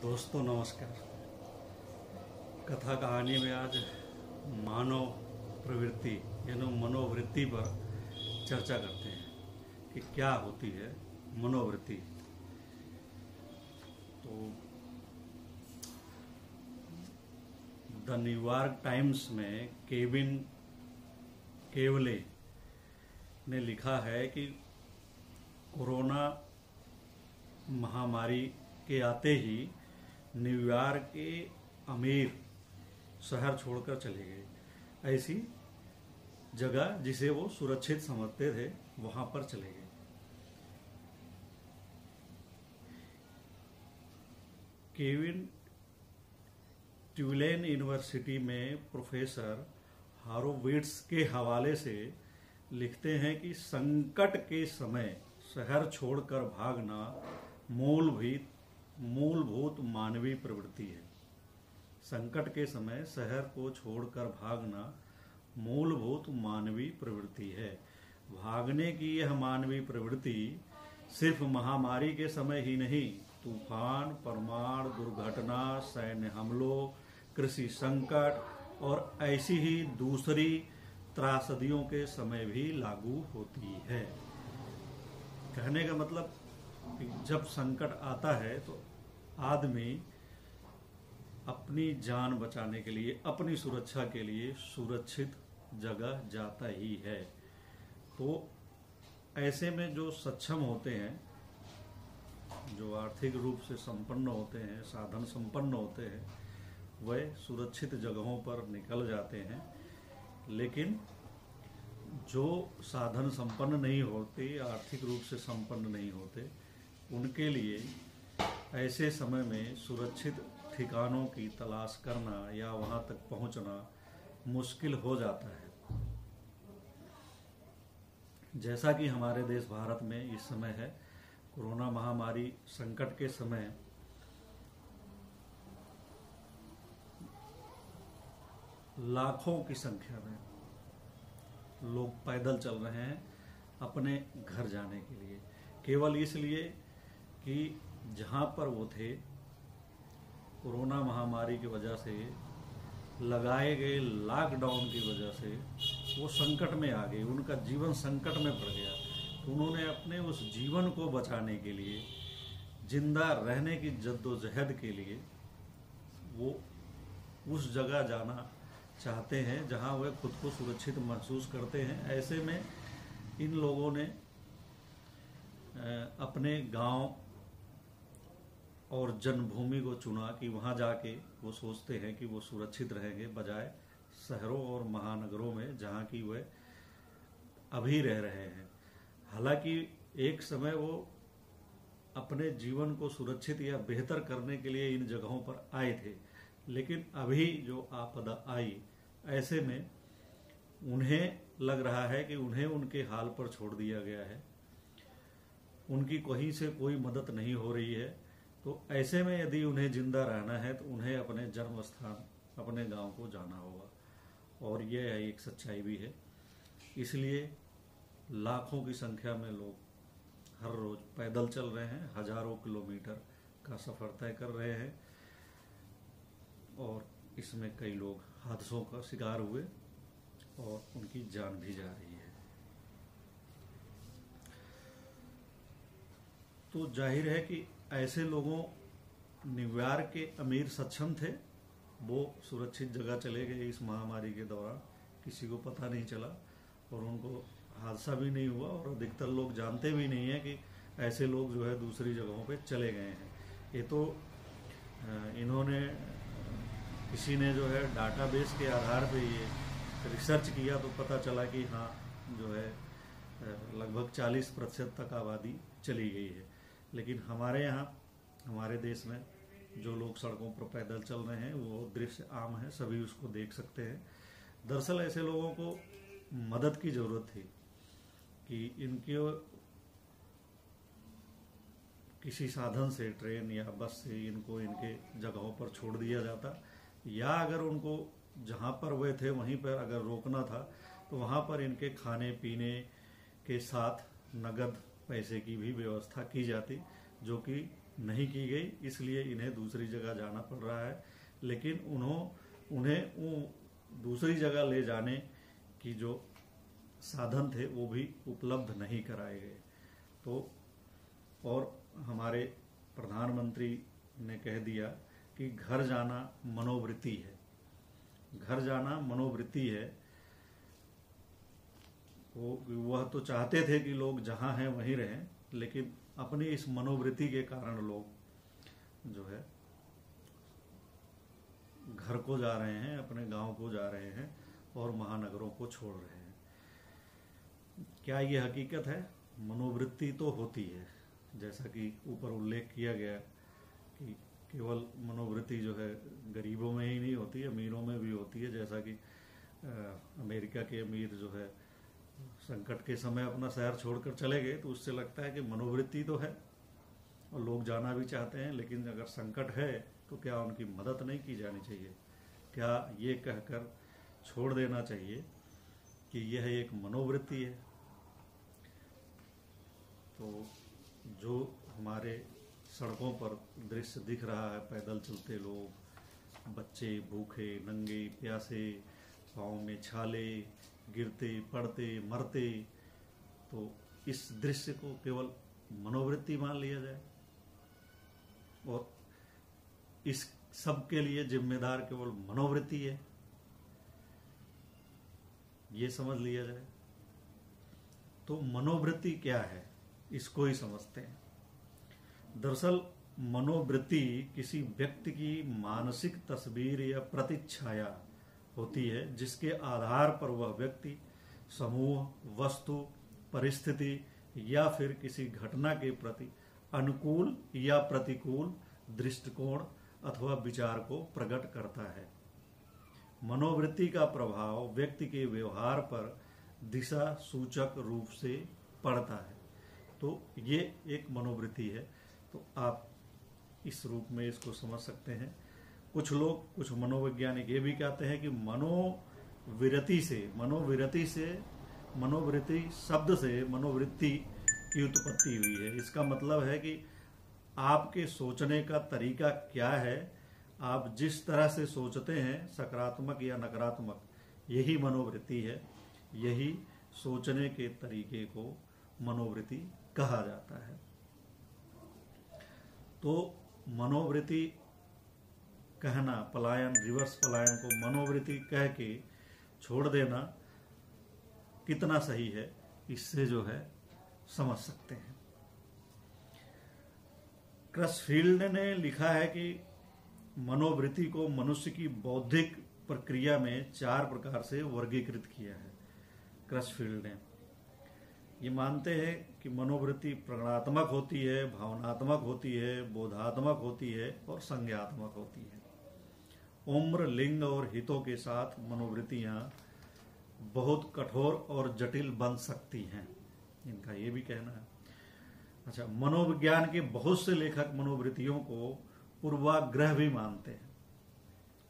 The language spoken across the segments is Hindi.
दोस्तों नमस्कार। कथा कहानी में आज मानव प्रवृत्ति यानी मनोवृत्ति पर चर्चा करते हैं कि क्या होती है मनोवृत्ति। तो द न्यूयॉर्क टाइम्स में केविन केवले ने लिखा है कि कोरोना महामारी के आते ही न्यूयॉर्क के अमीर शहर छोड़कर चले गए। ऐसी जगह जिसे वो सुरक्षित समझते थे वहां पर चले गए। केविन ट्यूलेन यूनिवर्सिटी में प्रोफेसर हारोविट्स के हवाले से लिखते हैं कि संकट के समय शहर छोड़कर भागना मूलभूत मानवीय प्रवृत्ति है। संकट के समय शहर को छोड़कर भागना मूलभूत मानवीय प्रवृत्ति है। भागने की यह मानवीय प्रवृत्ति सिर्फ महामारी के समय ही नहीं, तूफान, परमाणु दुर्घटना, सैन्य हमलों, कृषि संकट और ऐसी ही दूसरी त्रासदियों के समय भी लागू होती है। कहने का मतलब कि जब संकट आता है तो आदमी अपनी जान बचाने के लिए, अपनी सुरक्षा के लिए सुरक्षित जगह जाता ही है। तो ऐसे में जो सक्षम होते हैं, जो आर्थिक रूप से संपन्न होते हैं, साधन संपन्न होते हैं, वह सुरक्षित जगहों पर निकल जाते हैं। लेकिन जो साधन संपन्न नहीं होते, आर्थिक रूप से संपन्न नहीं होते, उनके लिए ऐसे समय में सुरक्षित ठिकानों की तलाश करना या वहां तक पहुंचना मुश्किल हो जाता है। जैसा कि हमारे देश भारत में इस समय है, कोरोना महामारी संकट के समय लाखों की संख्या में लोग पैदल चल रहे हैं अपने घर जाने के लिए, केवल इसलिए कि जहां पर वो थे कोरोना महामारी की वजह से, लगाए गए लॉकडाउन की वजह से वो संकट में आ गए, उनका जीवन संकट में पड़ गया। तो उन्होंने अपने उस जीवन को बचाने के लिए, जिंदा रहने की जद्दोजहद के लिए वो उस जगह जाना चाहते हैं जहां वे खुद को सुरक्षित महसूस करते हैं। ऐसे में इन लोगों ने अपने गांव और जन्मभूमि को चुना कि वहां जाके वो सोचते हैं कि वो सुरक्षित रहेंगे, बजाय शहरों और महानगरों में जहां की वे अभी रह रहे हैं। हालांकि एक समय वो अपने जीवन को सुरक्षित या बेहतर करने के लिए इन जगहों पर आए थे, लेकिन अभी जो आपदा आई, ऐसे में उन्हें लग रहा है कि उन्हें उनके हाल पर छोड़ दिया गया है, उनकी कहीं से कोई मदद नहीं हो रही है। तो ऐसे में यदि उन्हें जिंदा रहना है तो उन्हें अपने जन्म स्थान, अपने गांव को जाना होगा, और यह एक सच्चाई भी है। इसलिए लाखों की संख्या में लोग हर रोज पैदल चल रहे हैं, हजारों किलोमीटर का सफर तय कर रहे हैं, और इसमें कई लोग हादसों का शिकार हुए और उनकी जान भी जा रही है। तो जाहिर है कि ऐसे लोगों, न्यूयॉर्क के अमीर सक्षम थे, वो सुरक्षित जगह चले गए इस महामारी के दौरान, किसी को पता नहीं चला और उनको हादसा भी नहीं हुआ, और अधिकतर लोग जानते भी नहीं है कि ऐसे लोग जो है दूसरी जगहों पे चले गए हैं। ये तो इन्होंने, किसी ने जो है डाटाबेस के आधार पे ये रिसर्च किया तो पता चला कि हाँ, जो है लगभग 40% तक आबादी चली गई है। लेकिन हमारे यहाँ, हमारे देश में जो लोग सड़कों पर पैदल चल रहे हैं, वो दृश्य आम है, सभी उसको देख सकते हैं। दरअसल ऐसे लोगों को मदद की जरूरत थी कि इनके किसी साधन से, ट्रेन या बस से इनको इनके जगहों पर छोड़ दिया जाता, या अगर उनको जहाँ पर वे थे वहीं पर अगर रोकना था तो वहाँ पर इनके खाने पीने के साथ नगद पैसे की भी व्यवस्था की जाती, जो कि नहीं की गई, इसलिए इन्हें दूसरी जगह जाना पड़ रहा है। लेकिन उन्हें दूसरी जगह ले जाने की जो साधन थे वो भी उपलब्ध नहीं कराए गए। तो और हमारे प्रधानमंत्री ने कह दिया कि घर जाना मनोवृत्ति है, घर जाना मनोवृत्ति है। वह तो चाहते थे कि लोग जहाँ हैं वहीं रहें, लेकिन अपनी इस मनोवृत्ति के कारण लोग जो है घर को जा रहे हैं, अपने गांव को जा रहे हैं और महानगरों को छोड़ रहे हैं। क्या ये हकीकत है? मनोवृत्ति तो होती है, जैसा कि ऊपर उल्लेख किया गया कि केवल मनोवृत्ति जो है गरीबों में ही नहीं होती, अमीरों में भी होती है। जैसा कि अमेरिका के अमीर जो है संकट के समय अपना शहर छोड़कर चले गए, तो उससे लगता है कि मनोवृत्ति तो है और लोग जाना भी चाहते हैं, लेकिन अगर संकट है तो क्या उनकी मदद नहीं की जानी चाहिए? क्या ये कहकर छोड़ देना चाहिए कि यह एक मनोवृत्ति है? तो जो हमारे सड़कों पर दृश्य दिख रहा है, पैदल चलते लोग, बच्चे भूखे नंगे प्यासे, पाँव में छाले, गिरते पड़ते मरते, तो इस दृश्य को केवल मनोवृत्ति मान लिया जाए और इस सब के लिए जिम्मेदार केवल मनोवृत्ति है, ये समझ लिया जाए। तो मनोवृत्ति क्या है, इसको ही समझते हैं। दरअसल मनोवृत्ति किसी व्यक्ति की मानसिक तस्वीर या प्रतिच्छाया होती है, जिसके आधार पर वह व्यक्ति समूह, वस्तु, परिस्थिति या फिर किसी घटना के प्रति अनुकूल या प्रतिकूल दृष्टिकोण अथवा विचार को प्रकट करता है। मनोवृत्ति का प्रभाव व्यक्ति के व्यवहार पर दिशा सूचक रूप से पड़ता है। तो ये एक मनोवृत्ति है। तो आप इस रूप में इसको समझ सकते हैं। कुछ लोग, कुछ मनोवैज्ञानिक ये भी कहते हैं कि मनोवृत्ति शब्द से मनोवृत्ति की उत्पत्ति हुई है। इसका मतलब है कि आपके सोचने का तरीका क्या है, आप जिस तरह से सोचते हैं, सकारात्मक या नकारात्मक, यही मनोवृत्ति है। यही सोचने के तरीके को मनोवृत्ति कहा जाता है। तो मनोवृत्ति कहना, पलायन, रिवर्स पलायन को मनोवृत्ति कह के छोड़ देना कितना सही है, इससे जो है समझ सकते हैं। क्रसफील्ड ने लिखा है कि मनोवृत्ति को मनुष्य की बौद्धिक प्रक्रिया में 4 प्रकार से वर्गीकृत किया है। क्रसफील्ड ने ये मानते हैं कि मनोवृत्ति प्रगणात्मक होती है, भावनात्मक होती है, बोधात्मक होती है और संज्ञात्मक होती है। उम्र, लिंग और हितों के साथ मनोवृत्तियां बहुत कठोर और जटिल बन सकती हैं, इनका ये भी कहना है। अच्छा, मनोविज्ञान के बहुत से लेखक मनोवृत्तियों को पूर्वाग्रह भी मानते हैं।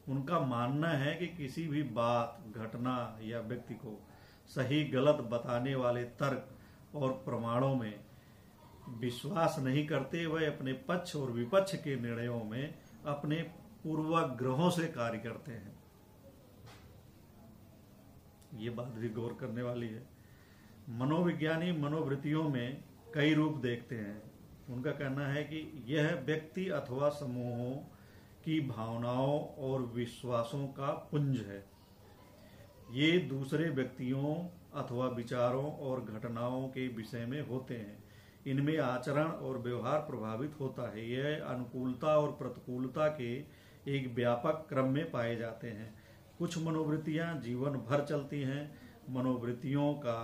उनका मानना है कि किसी भी बात, घटना या व्यक्ति को सही गलत बताने वाले तर्क और प्रमाणों में विश्वास नहीं करते। वह अपने पक्ष और विपक्ष के निर्णयों में अपने पूर्वाग्रहों से कार्य करते हैं। ये बात भी गौर करने वाली है। मनोविज्ञानी मनोवृत्तियों में कई रूप देखते हैं। उनका कहना है कि यह व्यक्ति अथवा समूहों की भावनाओं और विश्वासों का पुंज है। ये दूसरे व्यक्तियों अथवा विचारों और घटनाओं के विषय में होते हैं। इनमें आचरण और व्यवहार प्रभावित होता है। यह अनुकूलता और प्रतिकूलता के एक व्यापक क्रम में पाए जाते हैं। कुछ मनोवृत्तियां जीवन भर चलती हैं। मनोवृत्तियों का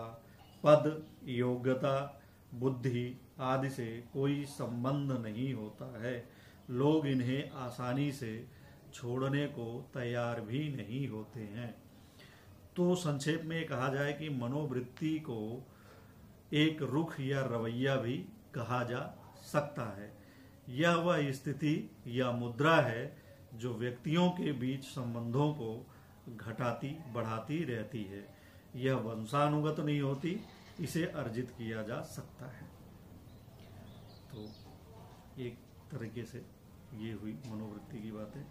पद, योग्यता, बुद्धि आदि से कोई संबंध नहीं होता है। लोग इन्हें आसानी से छोड़ने को तैयार भी नहीं होते हैं। तो संक्षेप में कहा जाए कि मनोवृत्ति को एक रुख या रवैया भी कहा जा सकता है। यह वह स्थिति या मुद्रा है जो व्यक्तियों के बीच संबंधों को घटाती बढ़ाती रहती है। यह वंशानुगत नहीं होती, इसे अर्जित किया जा सकता है। तो एक तरीके से ये हुई मनोवृत्ति की बातें।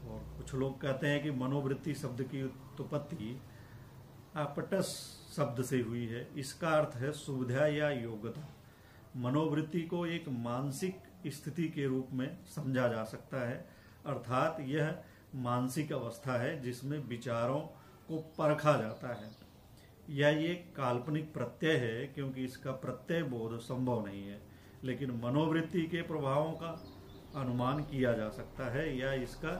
और कुछ लोग कहते हैं कि मनोवृत्ति शब्द की उत्पत्ति अपटस शब्द से हुई है। इसका अर्थ है सुविधा या योग्यता। मनोवृत्ति को एक मानसिक स्थिति के रूप में समझा जा सकता है, अर्थात यह मानसिक अवस्था है जिसमें विचारों को परखा जाता है। यह एक काल्पनिक प्रत्यय है क्योंकि इसका प्रत्यय बोध संभव नहीं है, लेकिन मनोवृत्ति के प्रभावों का अनुमान किया जा सकता है या इसका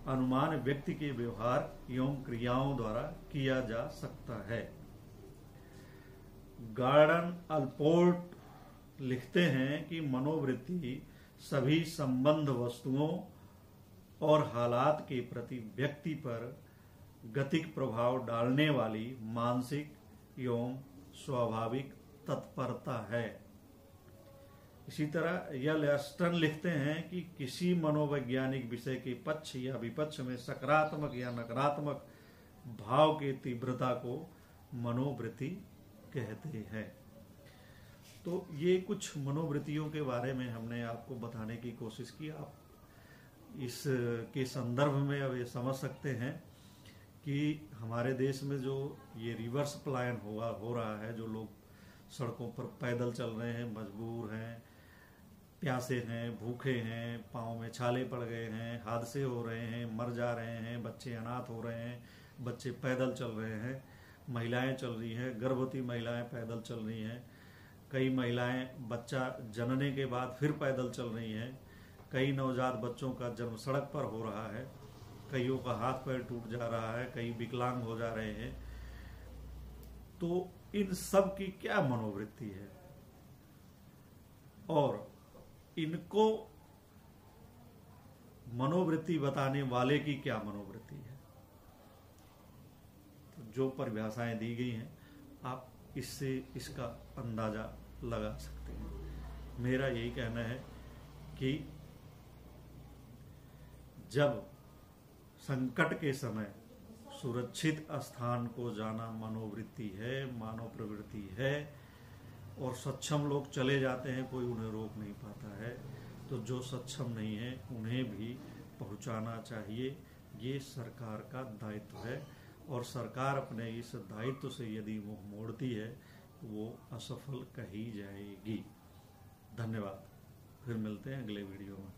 अनुमान व्यक्ति के व्यवहार एवं क्रियाओं द्वारा किया जा सकता है। गार्डन अल्पोर्ट लिखते हैं कि मनोवृत्ति सभी संबंध वस्तुओं और हालात के प्रति व्यक्ति पर गतिक प्रभाव डालने वाली मानसिक एवं स्वाभाविक तत्परता है। इसी तरह यलस्टन लिखते हैं कि किसी मनोवैज्ञानिक विषय के पक्ष या विपक्ष में सकारात्मक या नकारात्मक भाव की तीव्रता को मनोवृत्ति कहते हैं। तो ये कुछ मनोवृत्तियों के बारे में हमने आपको बताने की कोशिश की। आप इसके संदर्भ में अब ये समझ सकते हैं कि हमारे देश में जो ये रिवर्स पलायन हो रहा है, जो लोग सड़कों पर पैदल चल रहे हैं, मजबूर हैं, प्यासे हैं, भूखे हैं, पाँव में छाले पड़ गए हैं, हादसे हो रहे हैं, मर जा रहे हैं, बच्चे अनाथ हो रहे हैं, बच्चे पैदल चल रहे हैं, महिलाएं चल रही हैं, गर्भवती महिलाएं पैदल चल रही हैं, कई महिलाएं बच्चा जनने के बाद फिर पैदल चल रही हैं, कई नवजात बच्चों का जन्म सड़क पर हो रहा है, कईयों का हाथ पैर टूट जा रहा है, कई विकलांग हो जा रहे हैं। तो इन सब की क्या मनोवृत्ति है और इनको मनोवृत्ति बताने वाले की क्या मनोवृत्ति है? तो जो परिभाषाएं दी गई हैं आप इससे इसका अंदाजा लगा सकते हैं। मेरा यही कहना है कि जब संकट के समय सुरक्षित स्थान को जाना मनोवृत्ति है, मानव प्रवृत्ति है, और सक्षम लोग चले जाते हैं, कोई उन्हें रोक नहीं पाता है। तो जो सक्षम नहीं है उन्हें भी पहुंचाना चाहिए, ये सरकार का दायित्व है। और सरकार अपने इस दायित्व से यदि मुंह मोड़ती है तो वो असफल कही जाएगी। धन्यवाद। फिर मिलते हैं अगले वीडियो में।